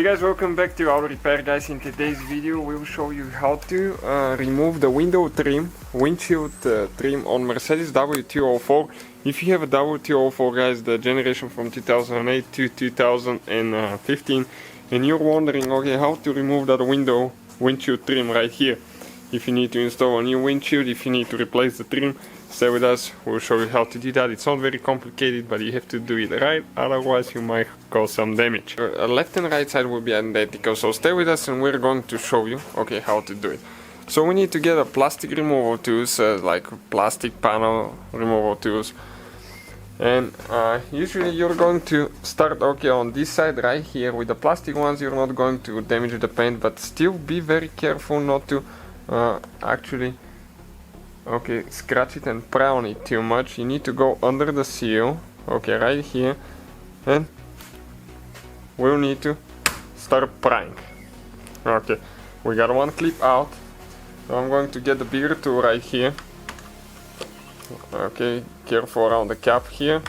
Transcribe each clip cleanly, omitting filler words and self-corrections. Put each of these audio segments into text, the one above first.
Hey guys, welcome back to Auto Repair. Guys, in today's video we will show you how to remove the window trim, windshield trim on Mercedes W204. If you have a W204, guys, the generation from 2008 to 2015, and you're wondering, okay, how to remove that windshield trim right here. If you need to install a new windshield, if you need to replace the trim, stay with us, we'll show you how to do that. It's not very complicated, but you have to do it right, otherwise you might cause some damage. Left and right side will be identical, so stay with us and we're going to show you, okay, how to do it. So we need to get a plastic removal tools, like plastic panel removal tools. And usually you're going to start, okay, on this side right here. With the plastic ones you're not going to damage the paint, but still be very careful not to actually scratch it and pry on it too much. You need to go under the seal, okay, right here, and we'll need to start prying. Okay, we got one clip out, so I'm going to get the bigger tool right here. Okay, careful around the cap here.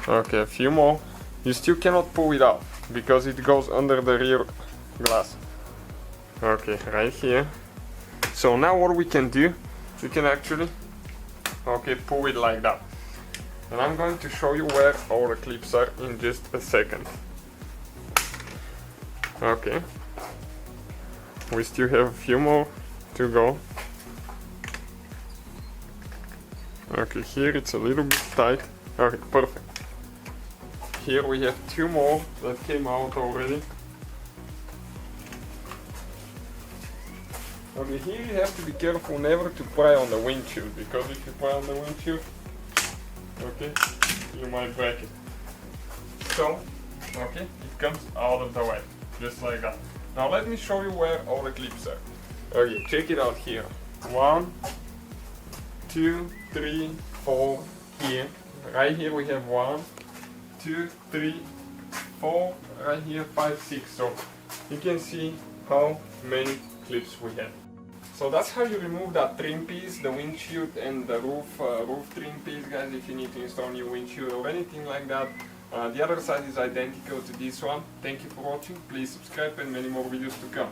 Okay, a few more. You still cannot pull it out because it goes under the rear glass. Okay, right here. So now what we can do, we can actually, okay, pull it like that. And I'm going to show you where all the clips are in just a second. Okay. We still have a few more to go. Okay, here it's a little bit tight. Okay, perfect. Here we have two more that came out already. Okay, here you have to be careful never to pry on the windshield, because if you pry on the windshield, okay, you might break it. So, okay, it comes out of the way, just like that. Now let me show you where all the clips are. Okay, check it out here. 1, 2, 3, 4 here. Right here we have 1, 2, 3, 4, right here 5, 6. So you can see how many clips we have. So that's how you remove that trim piece, the windshield and the roof trim piece, guys, if you need to install a new windshield or anything like that. The other side is identical to this one. Thank you for watching, please subscribe and many more videos to come.